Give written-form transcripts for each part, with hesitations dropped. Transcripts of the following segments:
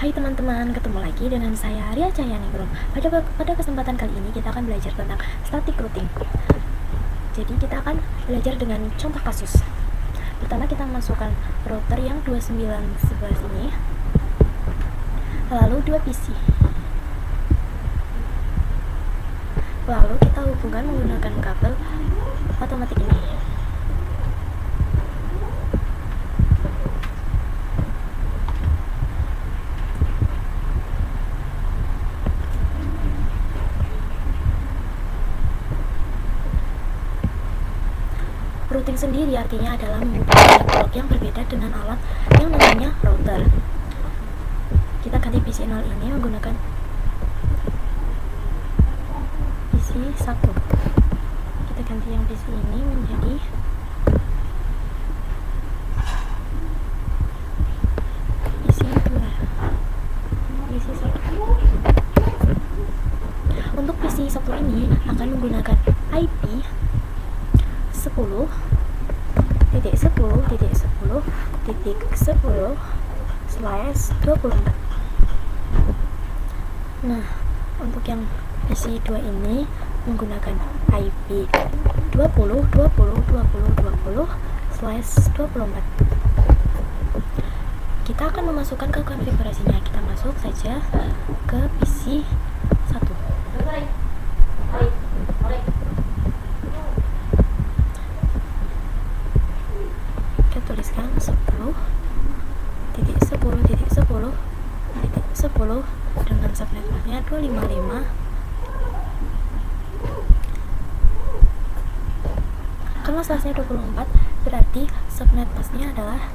Hai teman-teman, ketemu lagi dengan saya Ria Cahyaningrum. Pada kesempatan kali ini kita akan belajar tentang static routing. Jadi kita akan belajar dengan contoh kasus. Pertama kita masukkan router yang 2911 ini, lalu 2 PC. Lalu kita hubungkan menggunakan kabel otomatis ini. Routing sendiri artinya adalah menghubungkan network yang berbeda dengan alat yang namanya router. Kita ganti PC 0 ini menggunakan PC 1. Kita ganti yang PC ini menjadi PC 2. PC 1. Untuk PC 1 ini akan menggunakan IP 10.10.10.10/24. Nah, untuk yang PC 2 ini menggunakan IP 20.20.20.20/24. Kita akan memasukkan ke konfigurasinya. Kita masuk saja ke PC 1. Kita tuliskan 10.10.10.10 dengan subnetworknya 255. Karena size-nya 24, berarti subnet busnya adalah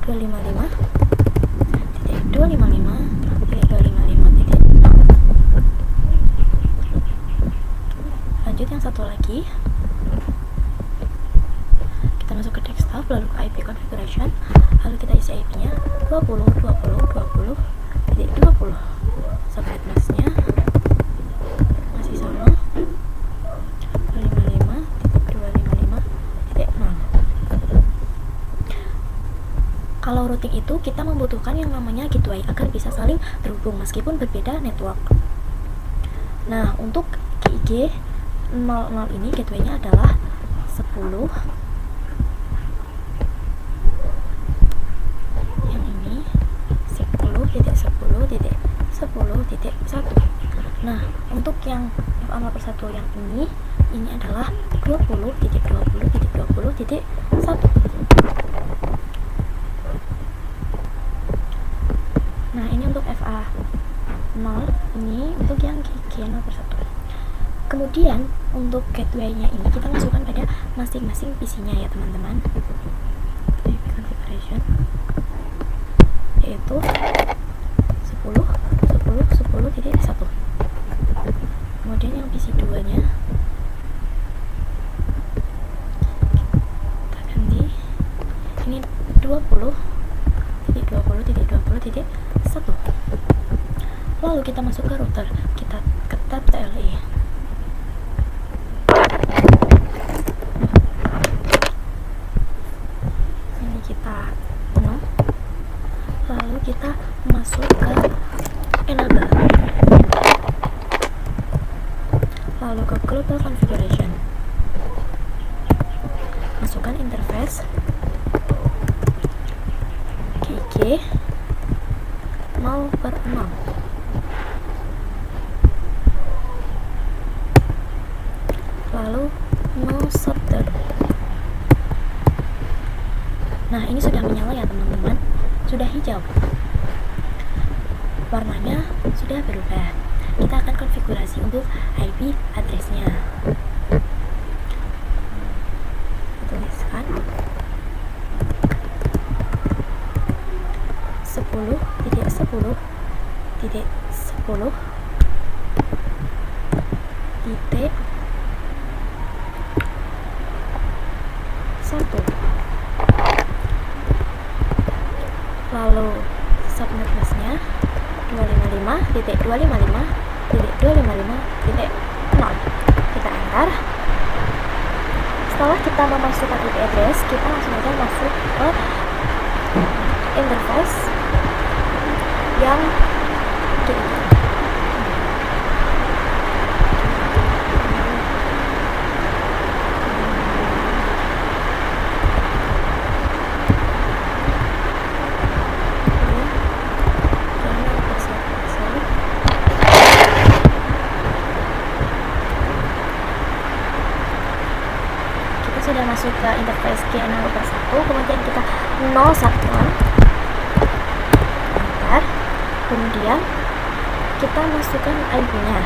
255.255.255.0. Lanjut yang satu lagi. Kita masuk ke desktop, lalu ke IP configuration, lalu kita isi IP-nya 20.20.20.20. Subnet busnya masih sama 255.255.0. Kalau routing itu kita membutuhkan yang namanya gateway agar bisa saling terhubung meskipun berbeda network. Nah, untuk GIG 00 ini gateway-nya adalah 10. Yang ini 10.10.10.1. Nah, untuk yang FA0/1 yang ini adalah 20.20.20.1. Nah, ini untuk FA0, ini untuk yang GIG 0/1. Kemudian untuk gateway-nya ini kita masukkan pada masing-masing PC-nya ya teman-teman. Configuration yaitu 10.10.10.1. Kemudian yang PC 2-nya kita ganti, ini 20.20.20.1. Lalu kita masuk ke router, kita ketat TLE. Ini kita lalu kita masuk ke enable, lalu ke global configuration, masukkan interface GIG 0/6. Lalu no shutdown. Nah, ini sudah menyala ya teman-teman, sudah hijau, warnanya sudah berubah. Kita akan konfigurasi untuk IP address-nya. Tuliskan 10.10.10.1. Lalu subnet busnya 255.255.255.0. Kita enter. Setelah kita memasukkan IP address, kita langsung aja masuk ke interface yang GIG. Sudah masuk ke interface G0/1, kemudian kita 01 enter, kemudian kita masukkan IP nya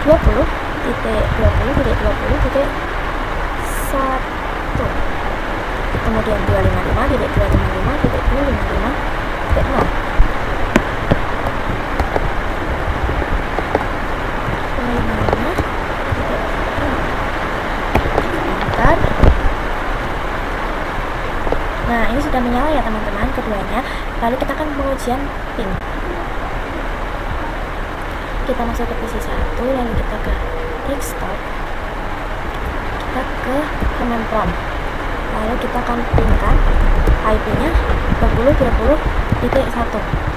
20.20.20.1, kemudian 255.255.255.0. Nah, ini sudah menyala ya teman-teman keduanya. Lalu kita akan pengujian ping. Kita masuk ke PC 1, lalu kita ke desktop, kita ke command prompt, lalu kita akan pingkan IP nya 20.20.1.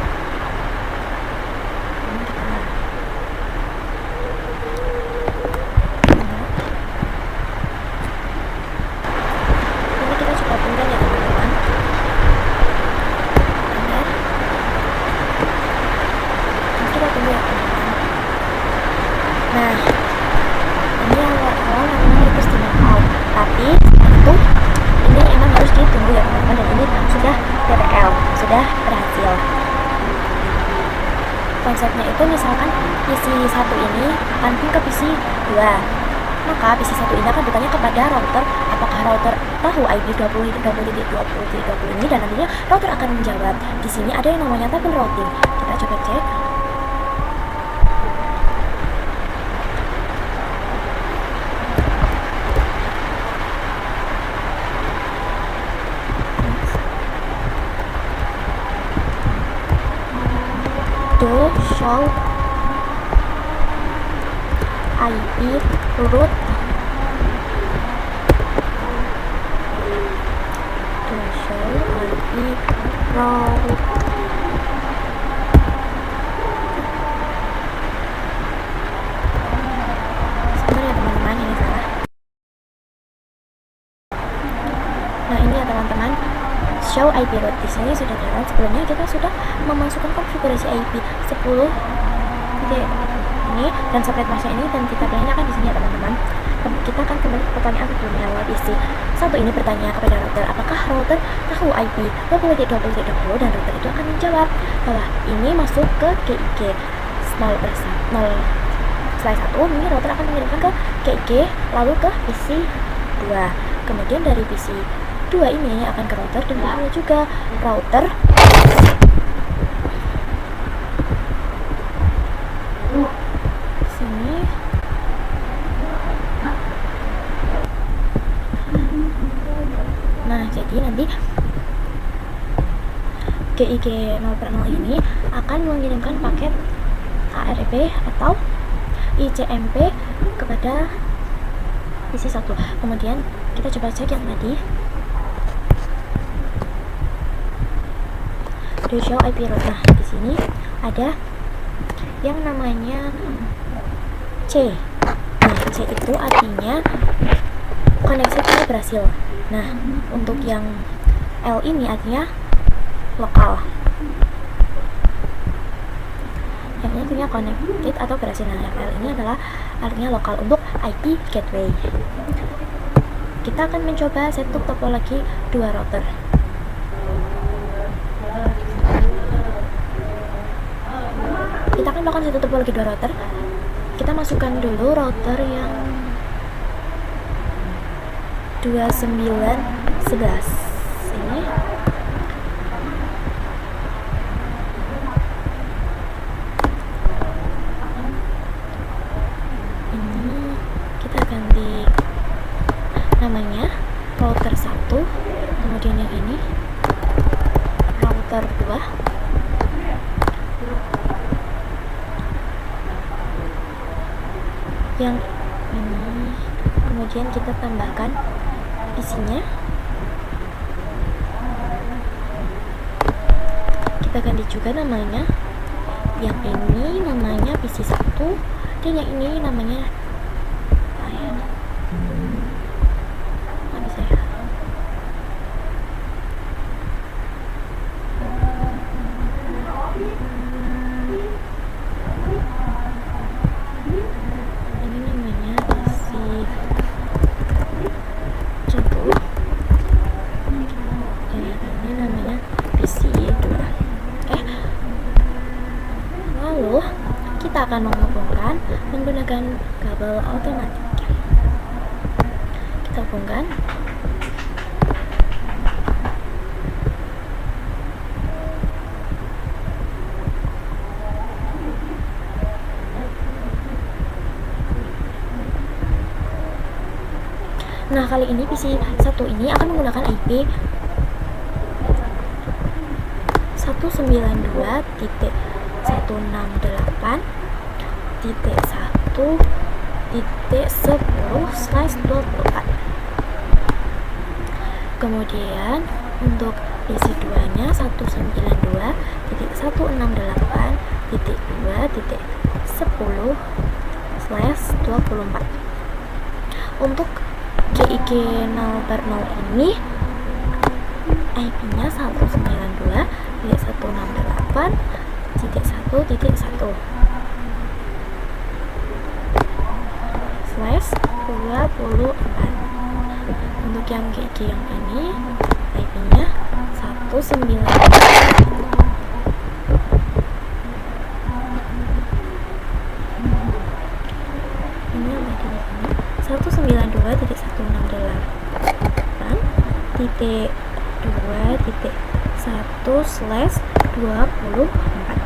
Nah, ini awal-awal namanya itu steam out, tapi itu ini emang harus ditunggu ya teman-teman, dan ini sudah TTL, sudah berhasil. Konsepnya itu misalkan PC 1 ini akan ping ke PC 2, maka PC 1 ini akan bertanya kepada router apakah router tahu IP 20.20.20 ini, dan nantinya router akan menjawab. Di sini ada yang namanya tabel routing. Kita coba cek. Show IP root show IP root. Sebentar ya teman-teman, ini salah. Nah, ini ya teman-teman, show IP root di sini sudah jalan. Sebelumnya kita sudah memasukkan konfigurasi IP 10 ini dan soket masnya ini, dan kita tanyakan di sini ya teman-teman. Kita akan kembali ke pertanyaan sebelumnya. PC 1 ini bertanya kepada router apakah router tahu IP 20.20.20, dan router itu akan menjawab bahwa ini masuk ke GIG 0/1. Ini router akan mengirimkan ke GIG lalu ke PC 2. Kemudian dari PC 2 ini akan ke router, dan bahaya juga router sini. Nah, jadi nanti GIG 0/0 ini akan mengirimkan paket ARP atau ICMP kepada PC 1. Kemudian kita coba cek yang tadi, do show IP route. Nah, di sini ada yang namanya C. Nah, C itu artinya koneksi tidak berhasil. Nah, untuk yang L ini artinya lokal. Yang ini artinya connected atau berhasil. Nah, yang L ini adalah artinya lokal untuk IP gateway. Kita akan mencoba setup topologi 2 router. Kita akan melakukan setup topologi 2 router. Kita masukkan dulu router yang 2911 ini. Kita ganti namanya router 1, kemudian yang ini router 2. Yang ini kemudian kita tambahkan isinya. kita ganti juga namanya. Yang ini namanya PC1 dan yang ini namanya bisa ya. Ini namanya PC1 dan ini namanya PC2. Lalu kita akan menghubungkan menggunakan kabel otomatik. Kita hubungkan. Nah, kali ini PC1 ini akan menggunakan IP 192.1.1.10/24. Kemudian untuk PC2 nya 192.1.2.10/24. Untuk GIG 0/0 ini IP nya 192.168.1/24. Untuk yang GIG yang ini IP nya 192.1.2.1/24.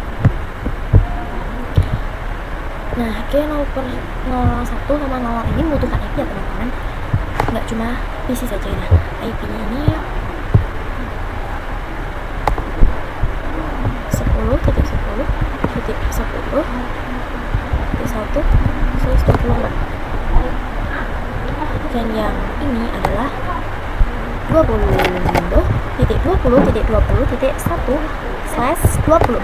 Nah, G0/01 sama 0 ini membutuhkan IP ya teman-teman, nggak cuma PC saja. Nah, IP nya ini 10.10.10.1/24 dan yang ini adalah 20.20.20.1/24.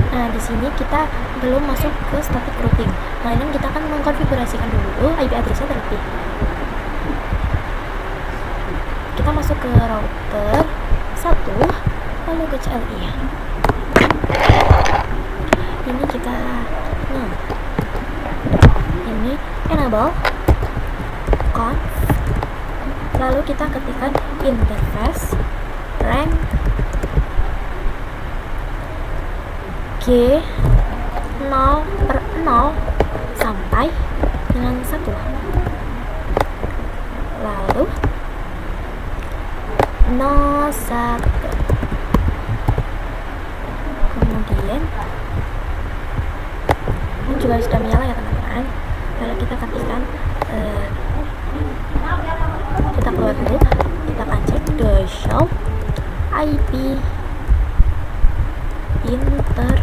Nah, di sini kita belum masuk ke static routing. Nah, ini kita akan mengkonfigurasikan dulu IP address-nya terlebih. Kita masuk ke router 1, lalu ke CLI. Ini kita ini enable conf, lalu kita ketikkan interface rank G0/0 sampai dengan 1, lalu 01. Kemudian ini juga sudah menyala ya teman-teman. Lalu kita ketikkan kita keluar dulu, kita akan cek the show IP interface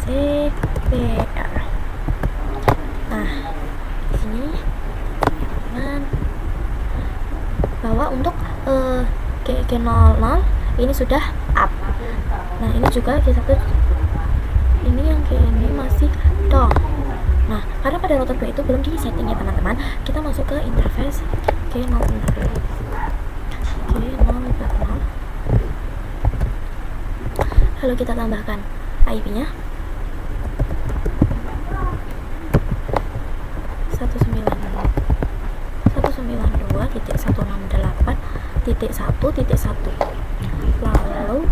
CPR. Nah, di sini teman bahwa untuk G00 ini sudah up. Nah, ini juga G1, ini yang kayak ini masih down. Nah, karena pada router 2 itu belum di setting ya teman-teman, kita masuk ke interface G0. Lalu kita tambahkan IP nya 192.168.1.1, lalu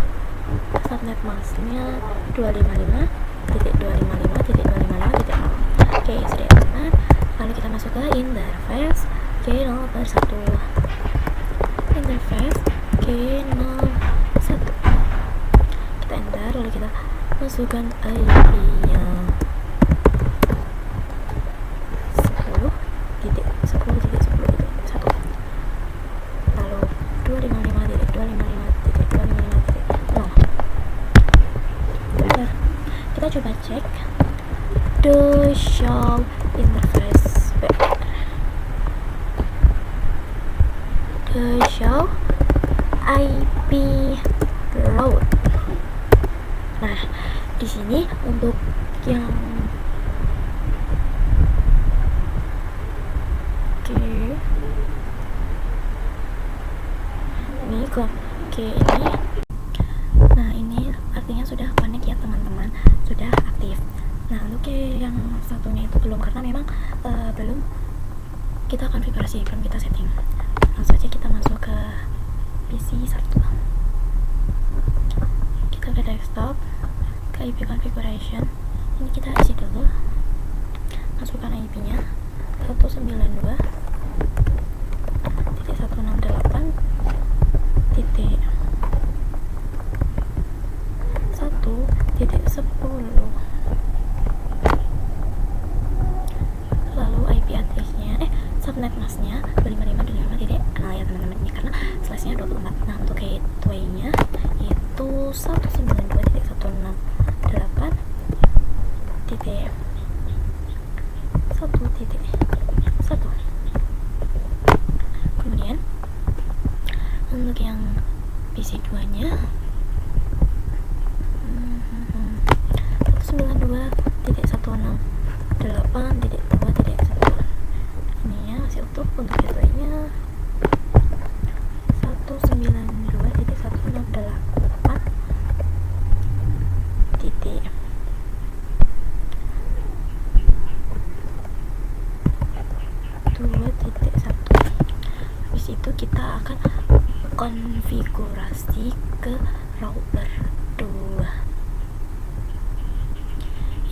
subnet masknya 255.255.255.0. Oke, sudah teman. Lalu kita masuk ke interface G0/1. Interface G01. Kita enter, lalu kita masukkan IP nya 10.10.10.1, lalu 255.255.255.0. Kita coba cek the show interface back. the show IP route. Nah, di sini untuk yang ini kok ini. Nah, ini artinya sudah connect ya teman-teman, sudah aktif. Nah, untuk yang satunya itu belum, karena memang belum kita konfigurasi, belum kita setting. Langsung saja kita masuk ke PC 1, kita ke desktop, ke IP configuration. Ini kita isi dulu, masukkan IP nya 192.168.1.10. lalu IP address-nya subnet masknya 255.255.0 ya teman-teman, ini karena slash-nya 24. Nah, untuk gateway-nya itu 192.168.1.1. Kemudian untuk yang PC 2 nya 192.168.2.1. ini ya masih utuh. Untuk gateway nya 192.168 titik 2.1. Habis itu kita akan konfigurasi ke router 2.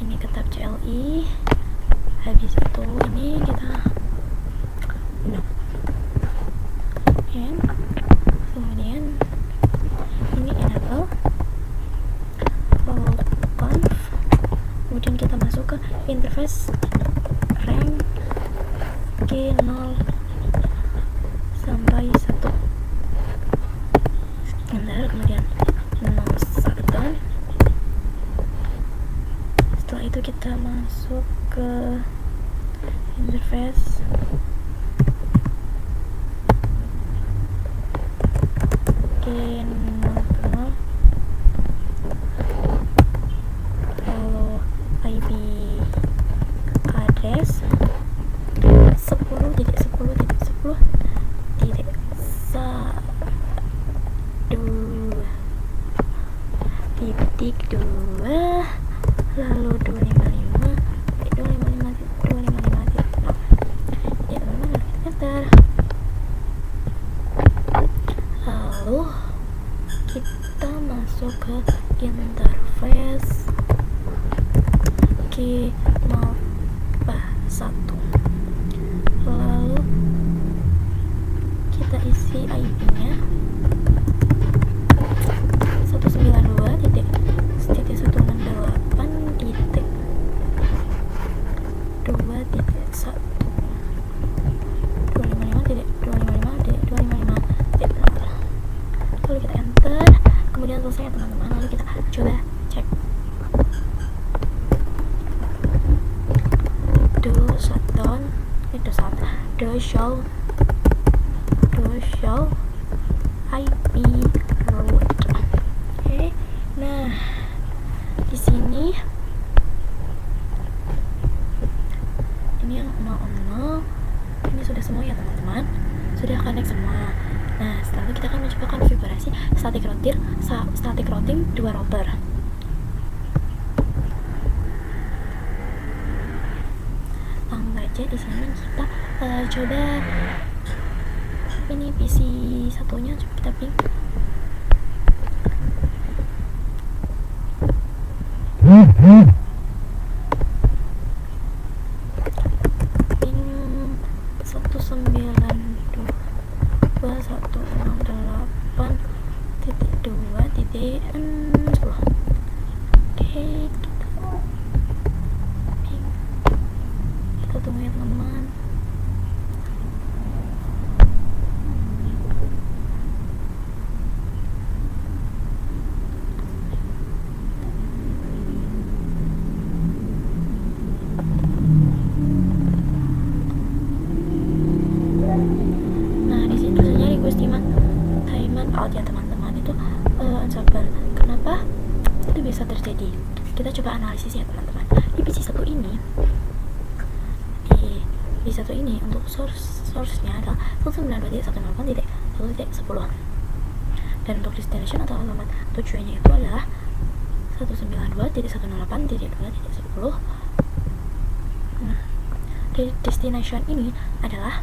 Ini ke tab CLI. Habis itu ini kita kemudian ini enable conf. Kemudian kita masuk ke interface rank G0 sampai 1. Kemudian 0 setelah itu kita masuk ke interface G0, lalu IP address 10.10.1.2 lalu 255 ya teman-teman, enter. Lalu kita masuk ke interface G01, lalu kita isi IP nya 192.168.255.255.0. lalu kita enter. Kemudian selesai teman-teman, lalu kita coba cek do shutdown, do show IP route. Oke. Nah, di sini ini yang 00 ini sudah semua ya teman-teman, sudah connect semua. Nah, setelah itu kita akan mencoba konfigurasi static routing 2 router. Langsung aja di sini kita coba ini PC satunya, coba kita ping. Ping 192.168.2.10. Oke, kita tunggu ya teman-teman. Di PC1 ini, untuk source-nya adalah 192.168.1.10, dan untuk destination atau alamat tujuannya itu adalah 192.168.2.10. Nah, destination ini adalah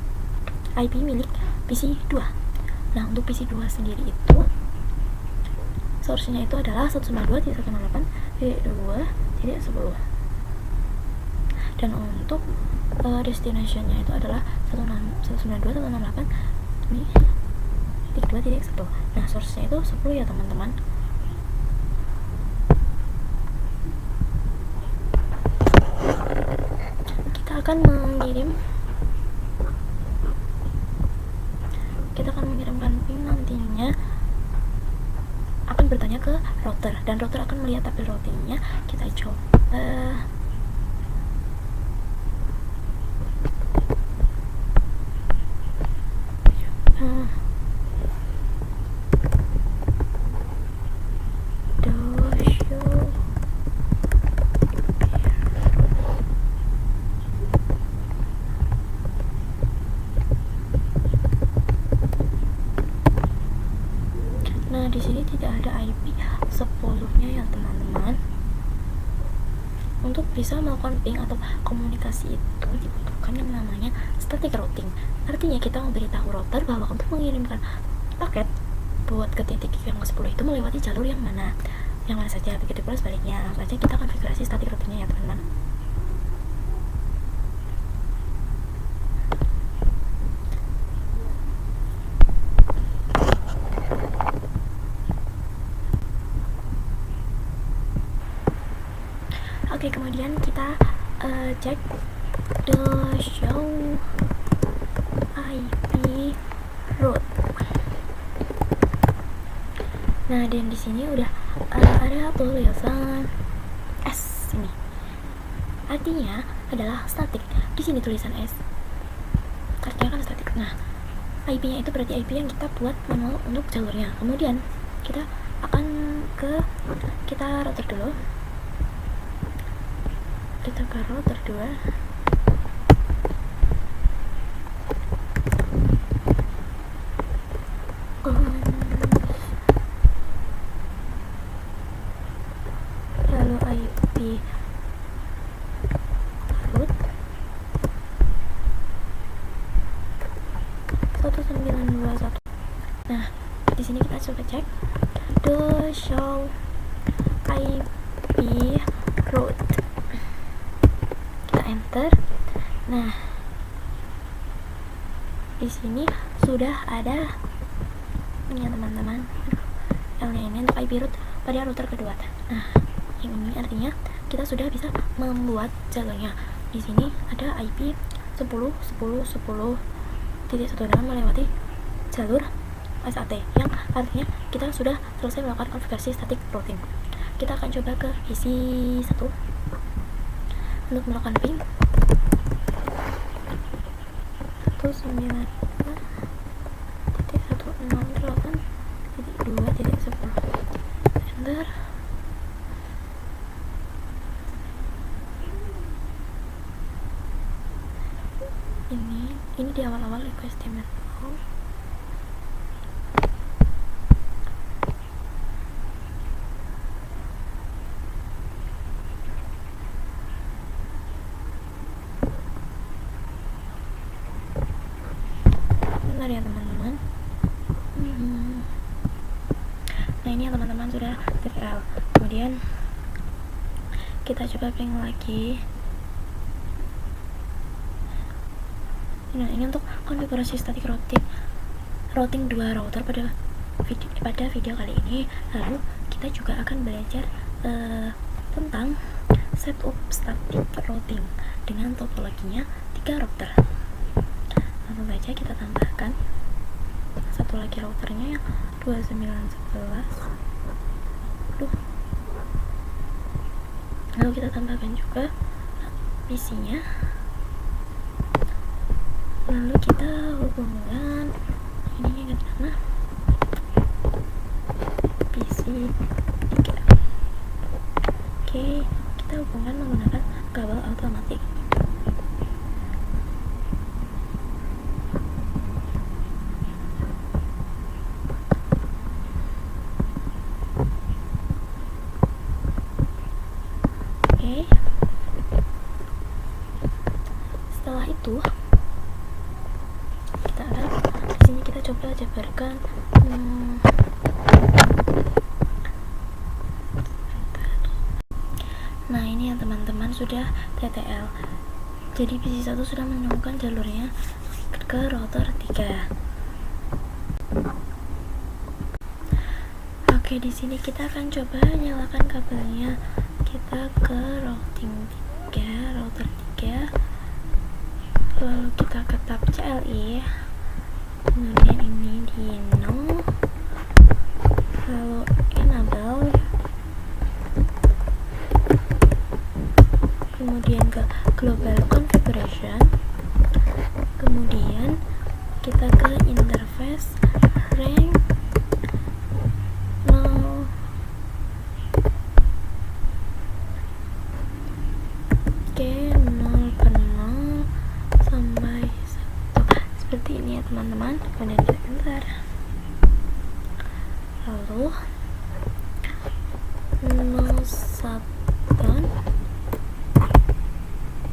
IP milik PC2. Nah, untuk PC2 sendiri itu source-nya itu adalah 192.168.2.10, dan untuk destination-nya itu adalah 192.168.2.10. Nah, source-nya itu 10 ya teman-teman. Kita akan mengirimkan ping nantinya akan bertanya ke router, dan router akan melihat tabel routingnya. Kita coba Nah, di sini tidak ada IP 10-nya ya teman-teman. Untuk bisa melakukan ping atau komunikasi itu dibutuhkan yang namanya static routing. Artinya kita memberitahu router bahwa untuk mengirimkan paket buat ke titik yang ke-10 itu melewati jalur yang mana saja. Begitu pula sebaliknya. Langsung saja kita konfigurasi static routingnya ya teman-teman. Oke, kemudian kita cek the show IP route. Nah, dan di sini udah ada tulisan S ini. Artinya adalah static. Di sini tulisan S. Artinya kan static. Nah, IP-nya itu berarti IP yang kita buat manual untuk jalurnya. Kemudian kita akan kita router dulu. Kita ke router 2. Lalu IP root 1921. Nah, di sini kita coba cek the show IP root. Enter. Nah, di sini sudah ada ini ya teman-teman. L-nya ini untuk IP route pada router kedua. Nah, yang ini artinya kita sudah bisa membuat jalurnya. Di sini ada IP 10.10.10.16 melewati jalur SAT, yang artinya kita sudah selesai melakukan konfigurasi static routing. Kita akan coba ke isi 1 untuk melakukan ping 192.168.2.10. Enter. Ini di awal-awal request terminal. Ya teman-teman. Nah, ini ya teman-teman sudah TTL. Kemudian kita coba ping lagi. Nah, ini untuk konfigurasi static routing 2 router pada video kali ini. Lalu kita juga akan belajar tentang setup static routing dengan topologinya 3 router. Langsung saja kita tambahkan satu lagi routernya yang 2911. Lalu kita tambahkan juga PC-nya. Lalu kita hubungkan ininya ke mana? PC 3. Oke, kita kita hubungkan menggunakan kabel automatik. Oke. Setelah itu kita akan di sini kita coba jabarkan nah ini ya teman-teman, sudah TTL. Jadi PC1 sudah menemukan jalurnya ke router 3. Oke, di sini kita akan coba nyalakan kabelnya. Kita ke router 3, lalu kita ke tab CLI, kemudian ini di no, lalu enable, kemudian ke global configuration, kemudian kita ke interface rank 0 ke 0 per 0 sampai 1, seperti ini ya teman-teman. Kemudian kita enter, lalu 01,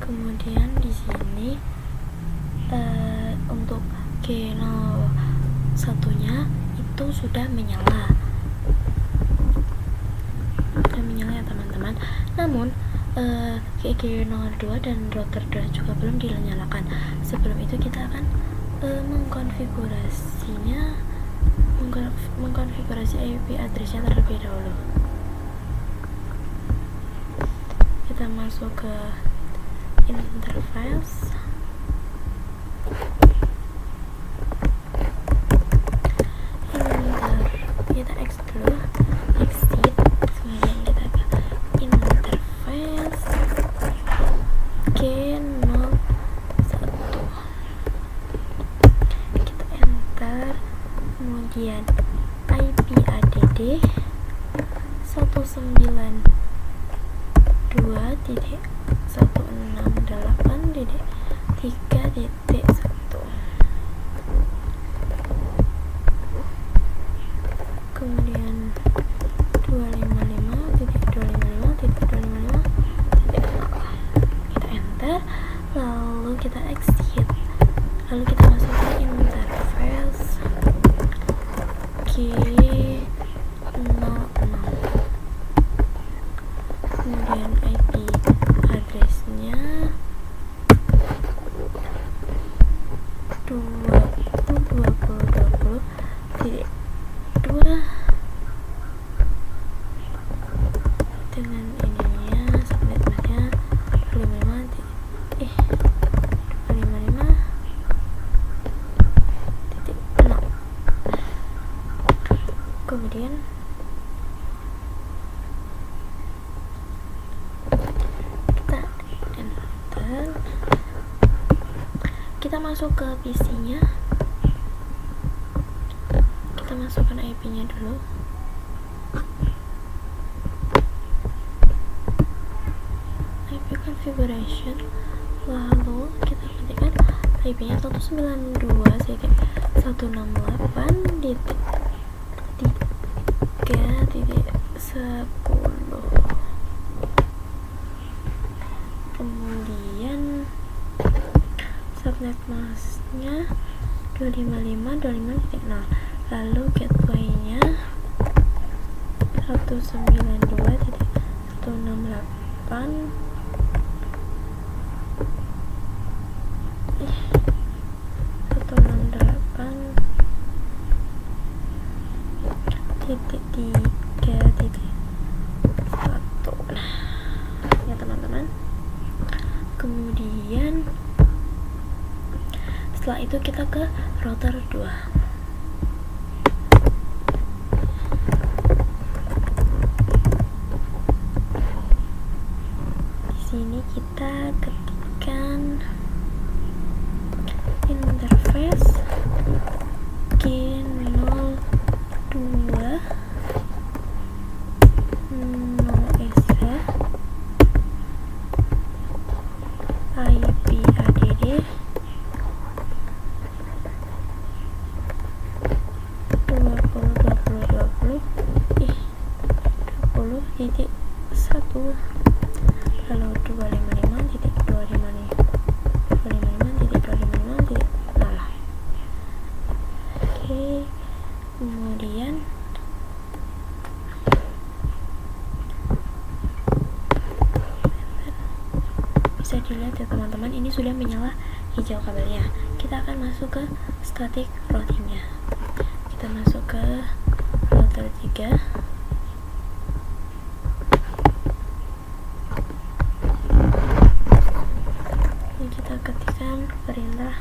kemudian di sini untuk G01 nya itu sudah menyala ya teman-teman. Namun G02 dan router 2 juga belum dinyalakan. Sebelum itu kita akan mengkonfigurasi IP addressnya terlebih dahulu. Kita masuk ke interface, kita exit, kemudian kita ke interface G01, kita enter, kemudian IP add 192.168.3.1, kemudian 255.255.255.0, kita enter, lalu kita exit, lalu kita masuk ke interface G06, kemudian IP addressnya 20.20.20.2 dengan ininya subnetnya 255.0. Kemudian kita enter, kita masuk ke PC-nya, kita masukkan IP-nya dulu. IP configuration, lalu kita ketikkan IP-nya 192.168.3.10, kemudian subnet masknya 255.255.0, lalu gateway-nya 192.168 192.168.3.1, ya teman-teman. Kemudian setelah itu kita ke router 2. Di sini kita ketikkan interface G02 0S, IPADD 20 lalu 255.255.255.0. Oke, kemudian bisa dilihat ya teman-teman, ini sudah menyala hijau kabelnya. Kita akan masuk ke static routingnya. Kita masuk ke router 3. Ini kita ketikkan perintah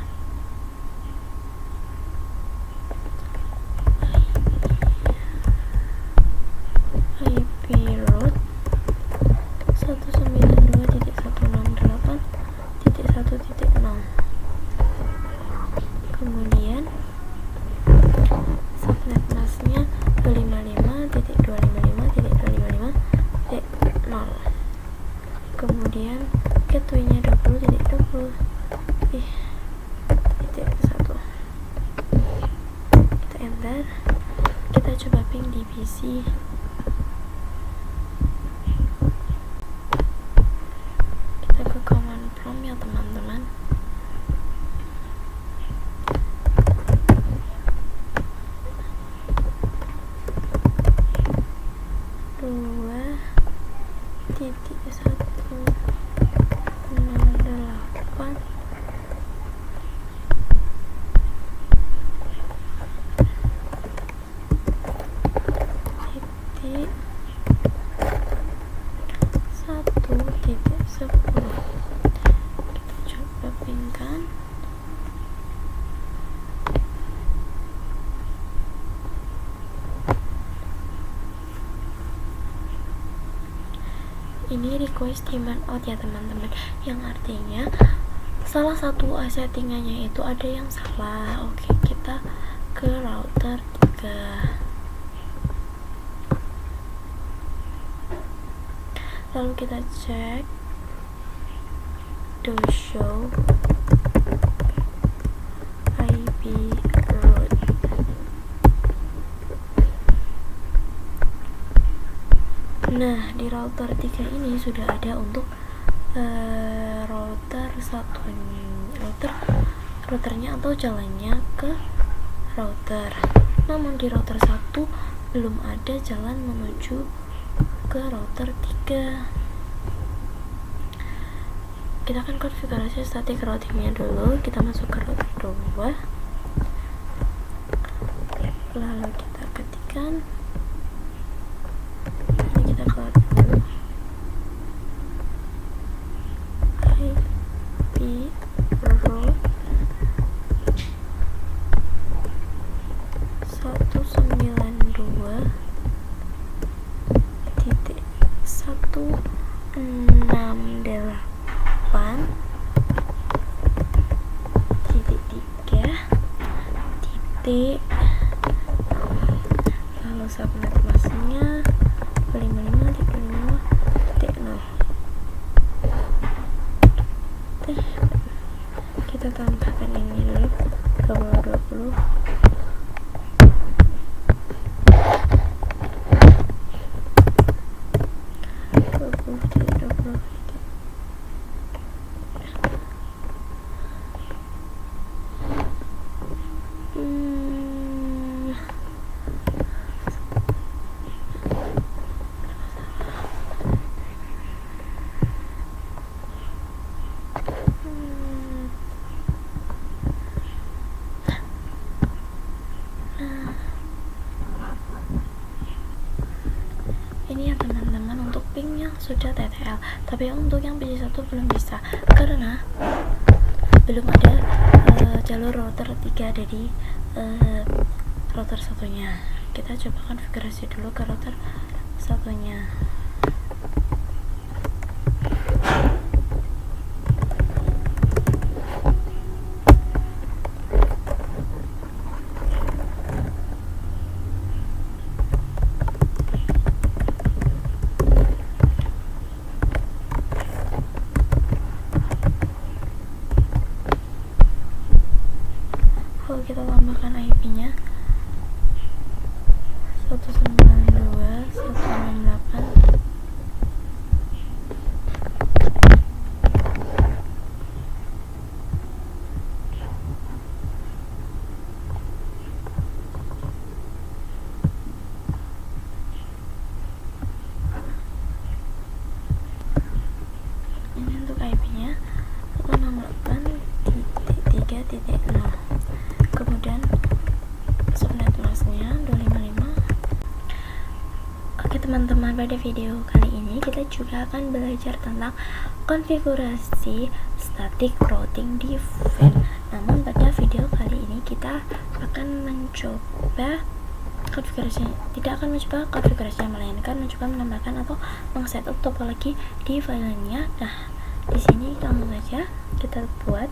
IP route 192.168.1.0. kemudian subnet masknya 255.255.255.0. kemudian gateway-nya 20.20.1. kita enter, kita coba ping di PC. Kita ke command prompt ya teman-teman. Titik 108 titik 1.10. Kita coba pingkan. Ini request demand out ya teman-teman, yang artinya salah satu settingannya itu ada yang salah. Oke, kita ke router 3. Lalu kita cek do show IP route. Nah, di router 3 ini sudah ada untuk routernya atau jalannya ke router. Namun di router 1 belum ada jalan menuju ke router 3. Kita akan konfigurasi static routingnya dulu. Kita masuk ke router 2. Lalu kita ketikkan, kita keluar dulu IP route 192.168.3. lalu subnet masknya 255.255.0. kita tambahkan ini dulu ke bawah 20. Ini ya teman-teman, untuk pingnya sudah TTL, tapi untuk yang PC1 belum bisa karena belum ada jalur router 3 dari router satunya. Kita coba konfigurasi dulu ke router satunya. kita tambahkan IP-nya 192.168. Ini untuk IP-nya 168.3.0. kemudian subnet masknya 255. Oke teman-teman, pada video kali ini kita juga akan belajar tentang konfigurasi static routing di WAN. Namun pada video kali ini kita akan mencoba tidak akan mencoba konfigurasinya, melainkan mencoba menambahkan atau meng-setup topologi di filenya. Nah, di sini langsung saja kita buat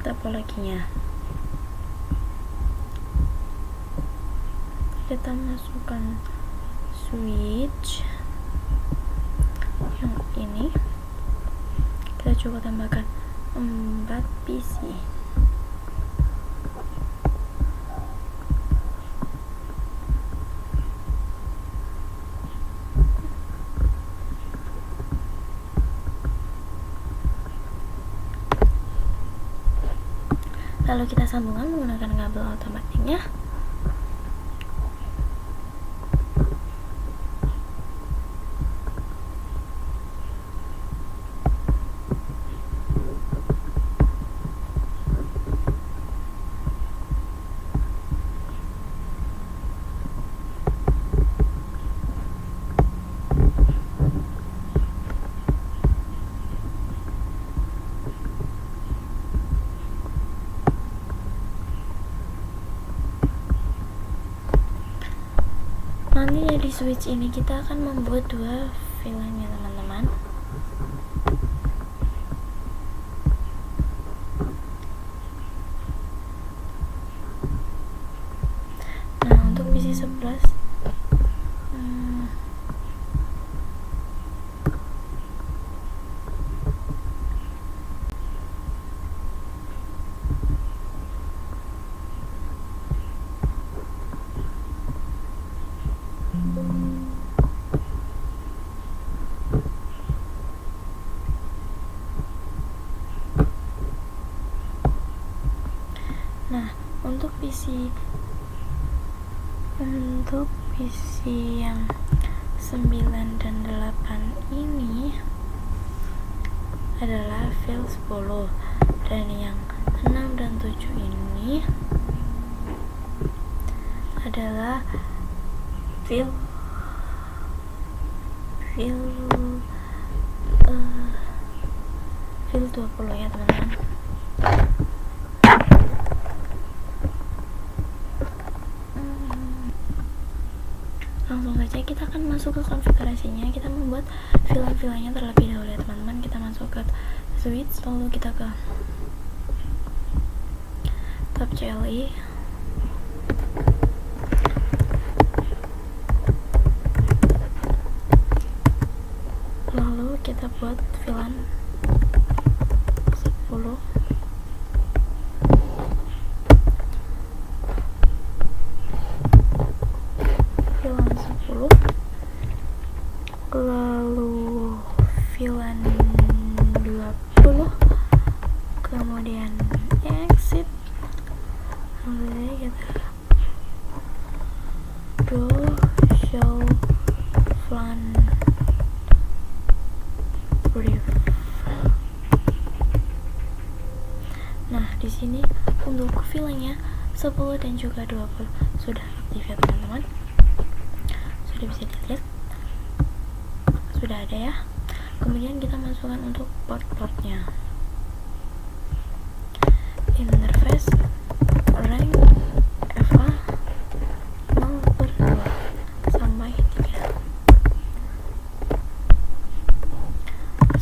topologinya. Kita masukkan switch yang ini, kita coba tambahkan 4 PC. Lalu kita sambungkan menggunakan kabel otomatiknya. Nantinya di switch ini kita akan membuat 2 VLAN ya teman-teman. Nah, untuk PC 11 Nah, untuk PC yang 9 dan 8 ini adalah file 10, dan yang 6 dan 7 ini adalah file 20 ya teman-teman. Langsung saja kita akan masuk ke konfigurasinya. Kita membuat VLAN-nya terlebih dahulu ya teman-teman. Kita masuk ke switch, lalu kita ke tab CLI, lalu kita buat VLAN 10. Lalu VLAN 20, kemudian exit, lalu kita show VLAN brief. Nah, di sini untuk VLAN-nya 10 dan juga 20 sudah aktif ya teman-teman. Sudah bisa dilihat, sudah ada ya. Kemudian kita masukkan untuk port-portnya. Interface rank FA 0/2 sampai 3.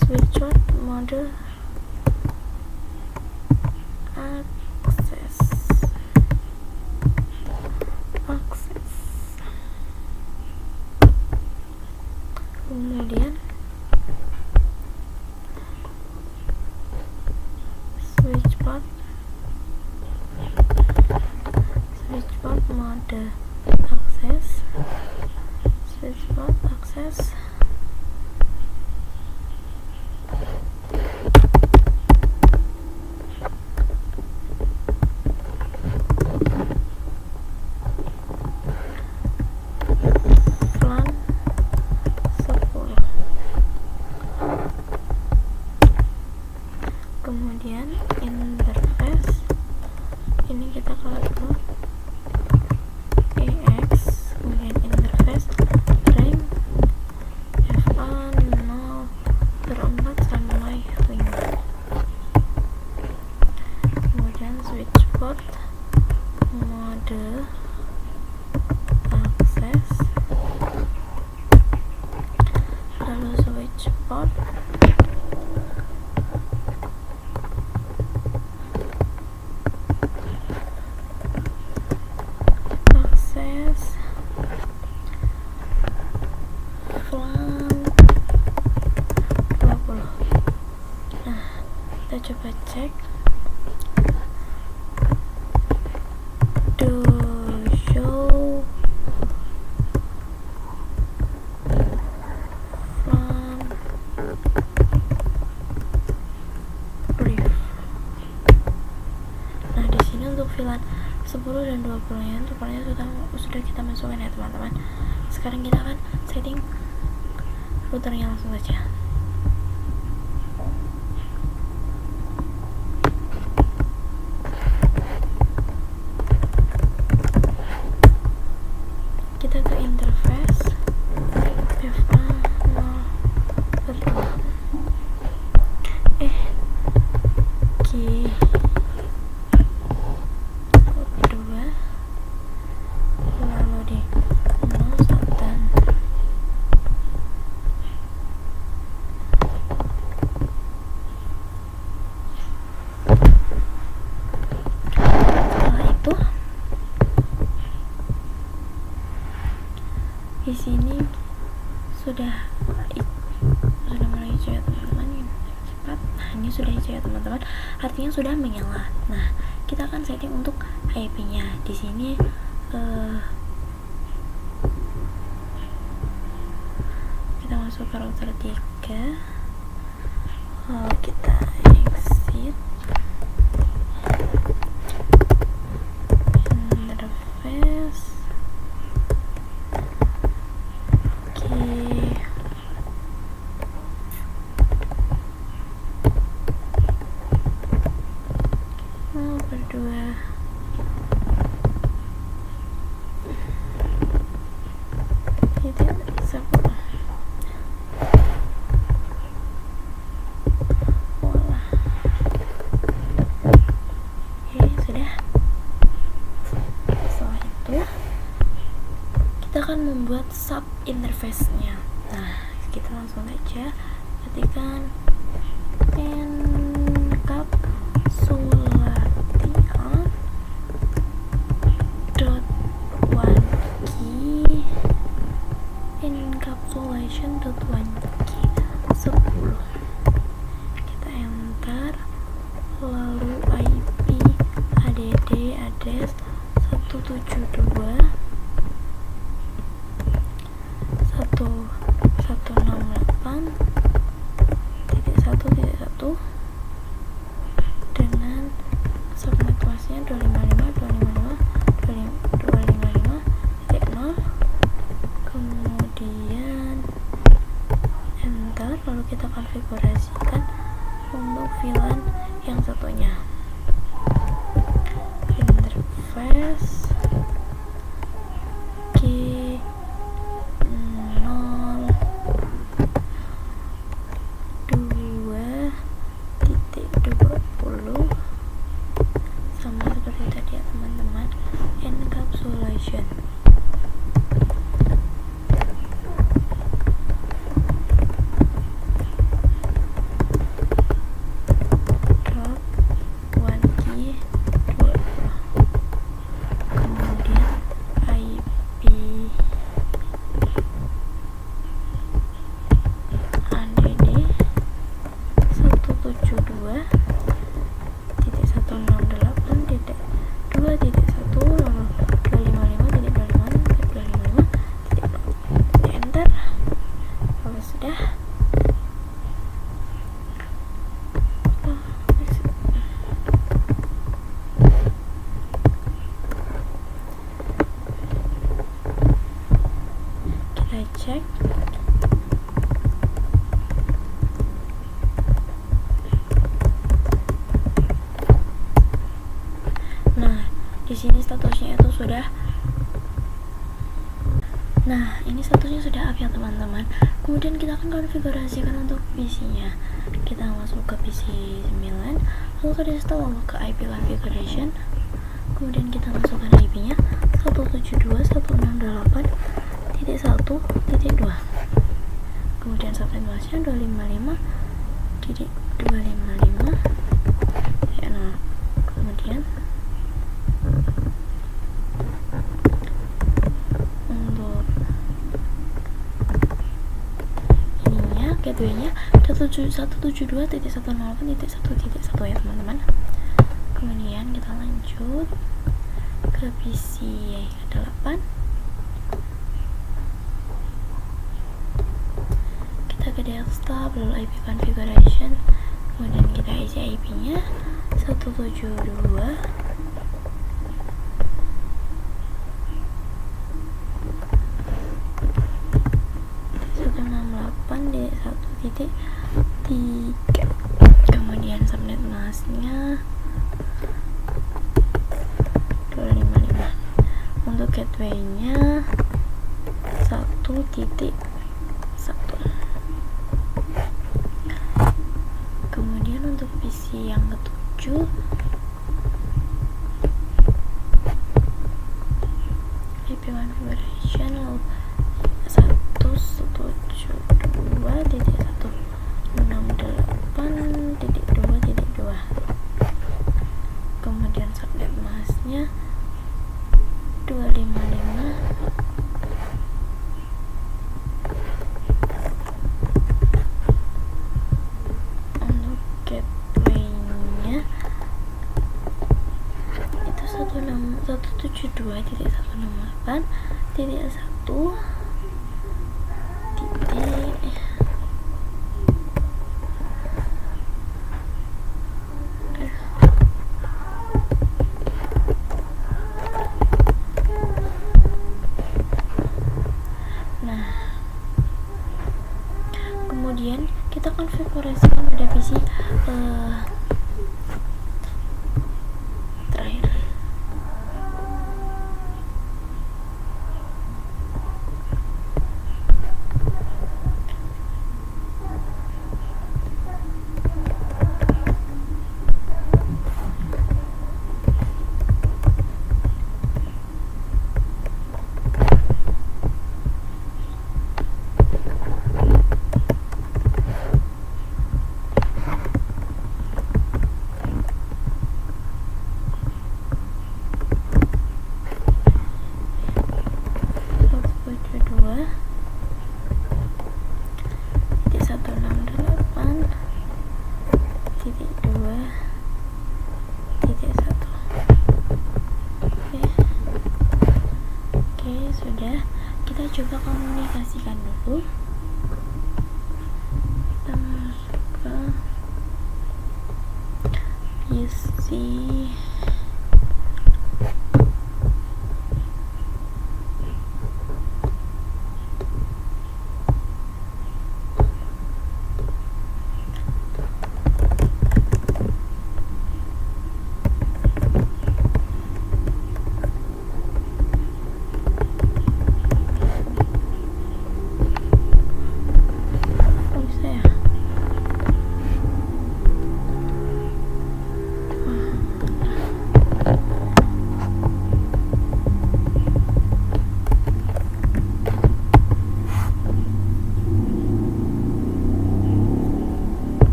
Switch mode akses. Kemudian switch port mode akses, switch port akses, VLAN 10. Kemudian interface ini kita kalau ke EX, kemudian interface rank FA 0/4 sampai 5, kemudian switch port mode akses, lalu switch port akses VLAN 20. Nah, kita coba cek do show VLAN brief. Nah, di sini untuk VLAN 10 dan 20 nya rupanya sudah kita masukkan ya teman-teman. Sekarang kita akan setting routernya langsung saja. Kita ke interface FA 0/2 G 2, lalu di 01. Setelah itu di sini sudah mulai hijau ya teman-teman. Cepat. Nah, ini sudah hijau ya teman-teman, artinya sudah menyala. Nah, kita akan setting untuk IP-nya. Di sini kita masuk ke router 3, lalu kita exit interface. Berdua titik 10. Voila. Oke, sudah. Setelah itu kita akan membuat sub interface-nya. Nah, kita langsung aja ketikkan encapsulation.1key 10. Kita enter, lalu IP add address 172.168.1.1 dengan subnet masknya 255.255.255.0. kemudian enter, lalu kita konfigurasikan untuk VLAN yang satunya. Interface G 0.2.20 sama seperti tadi ya teman-teman, encapsulation. sini statusnya itu sudah. Nah, ini statusnya sudah up ya teman-teman. Kemudian kita akan konfigurasikan untuk PC-nya. Kita masuk ke PC 9, lalu ke desktop, lalu ke IP configuration. Kemudian kita masukkan IP-nya 172.168.1.2. Kemudian subnet masknya 255.255. Nah, kemudian untuk ininya gateway-nya 172.108.1.1 ya teman-teman. Kemudian kita lanjut ke PC 8. Kita ke desktop, lalu IP configuration. Kemudian kita isi IP-nya 172. Di 1.3. Kemudian subnet masknya 255. Untuk gateway-nya 1.1. Kemudian untuk PC yang ke-7 IP configuration 172.168.2.2. Kemudian subnet masknya 255. Untuk gateway-nya itu 172.168.1. Kemudian kita konfigurasikan pada PC terakhir. Sudah, kita coba komunikasikan dulu. Kita masuk ke PC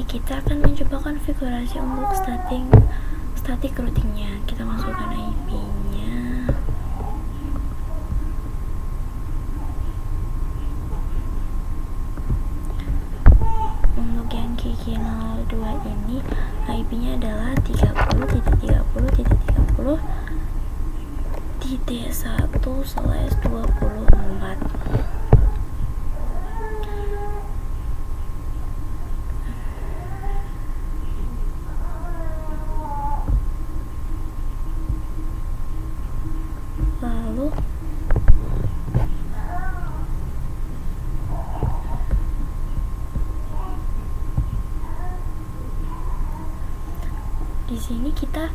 kita akan mencoba konfigurasi untuk static routingnya. Kita masukkan IP-nya. Untuk yang Kiki02 ini IP-nya adalah 30.30.30.1/24. di sini kita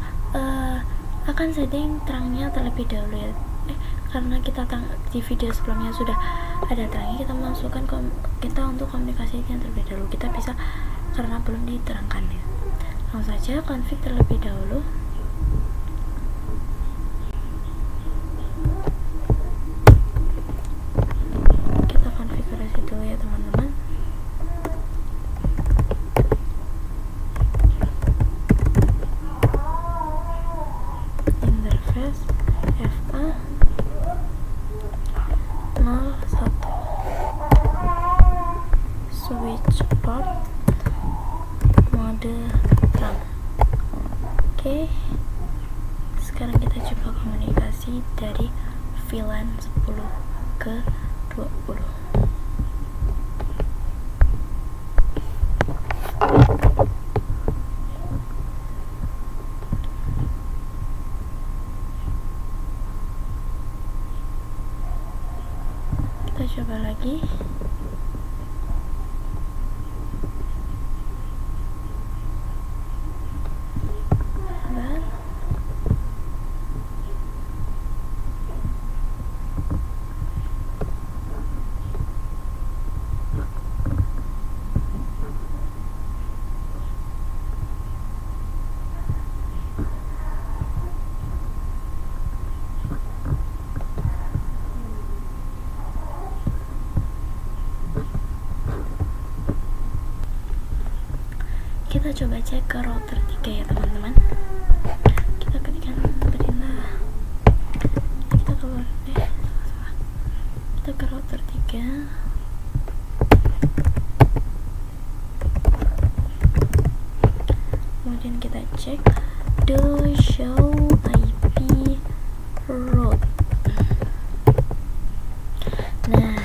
akan setting terangnya terlebih dahulu ya. Karena kita di video sebelumnya sudah ada terangnya, kita masukkan kita untuk komunikasi yang terlebih dahulu. Kita bisa karena belum diterangkan ya. Langsung saja config terlebih dahulu. Kita konfigurasi dulu ya teman-teman. Interface FA 01 switch port mode terang. Oke, sekarang kita coba komunikasi dari VLAN 10 ke 20. Kita coba lagi. Dan kita coba cek ke router 3 ya teman-teman. Kita ketikkan perintah, kita ke router 3. Kemudian kita cek do show IP route. Nah,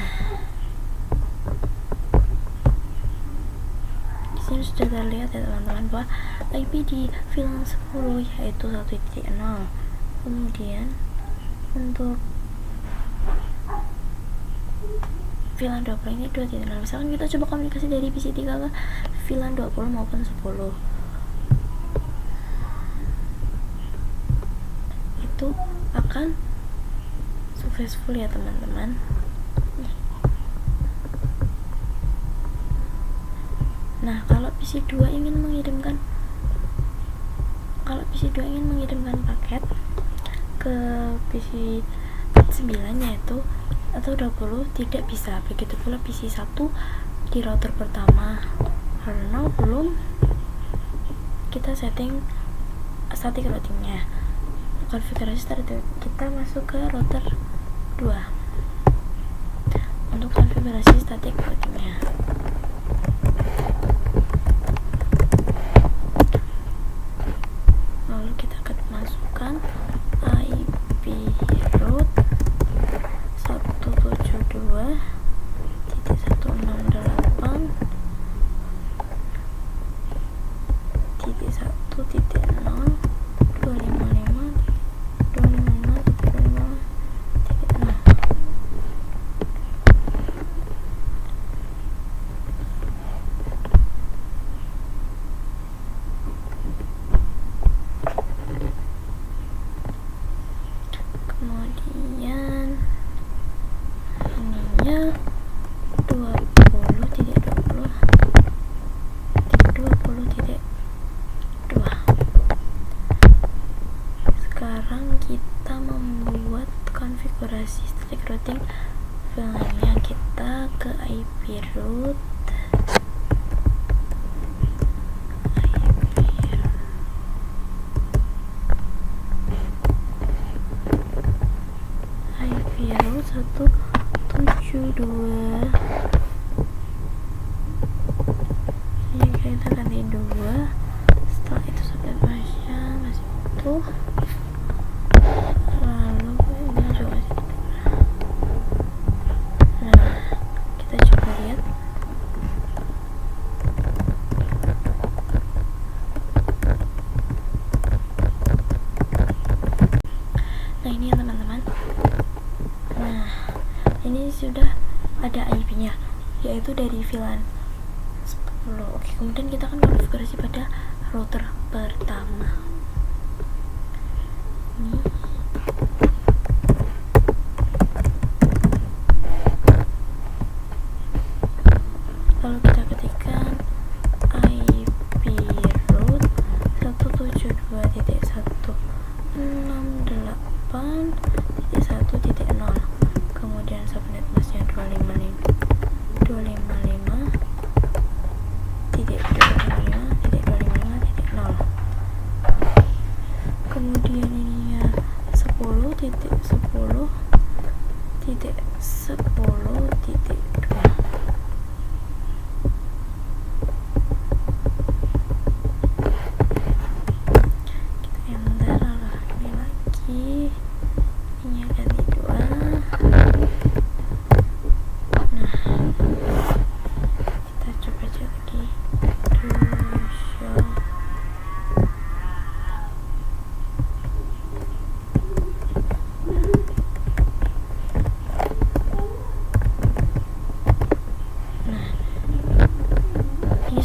disini sudah terlihat ya teman-teman bahwa IP di VLAN 10 yaitu 1.0. Kemudian untuk VLAN 20 ini 2.0. Misalkan kita coba komunikasi dari PC3 ke VLAN 20 maupun 10, itu akan successful ya teman-teman. Nah, kalau PC2 ingin mengirimkan paket ke PC 9 yaitu atau 20 tidak bisa. Begitu pula PC1 di router pertama karena belum kita setting static routingnya. Konfigurasi static, kita masuk ke router 2 untuk konfigurasi static routingnya. Lalu kita akan masukkan IP route 172.168.1.1.255.255.0. Kemudian ininya 20.20.20.2. Sekarang kita membuat konfigurasi static routing VLAN-nya. Kita ke IP route, IP route 172. Ini kita ganti 2. Setelah itu sampai pasnya masih utuh. Lalu ini juga masih utuh. Nah, kita coba lihat. Nah, ini ya teman-teman. Nah, ini sudah ada IP-nya yaitu dari VLAN 10. Oke, kemudian kita akan konfigurasi pada router pertama. Ini lalu kita ketikkan IP root 172.168.1.0, kemudian subnet masknya 255.255.255.0, kemudian ininya 10.10.10.2.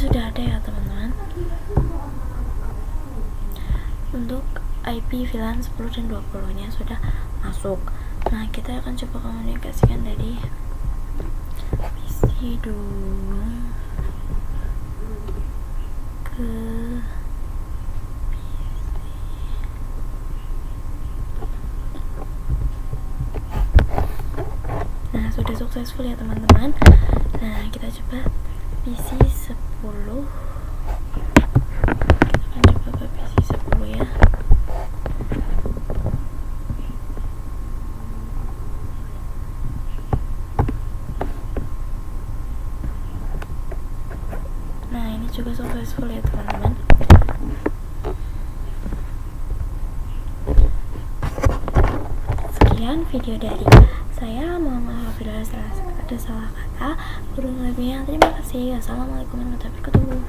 Sudah ada ya teman-teman untuk IP VLAN 10 dan 20 nya sudah masuk. Nah, kita akan coba komunikasikan dari PC 2 ke PC. Nah, sudah successful ya teman-teman. Nah, kita coba PC 10. Kita akan coba ke PC 10 ya. Nah, ini juga successful ya teman-teman. Sekian video dari saya, mohon maaf bila ada salah kata. Kurang lebihnya terima kasih. Assalamualaikum warahmatullahi wabarakatuh.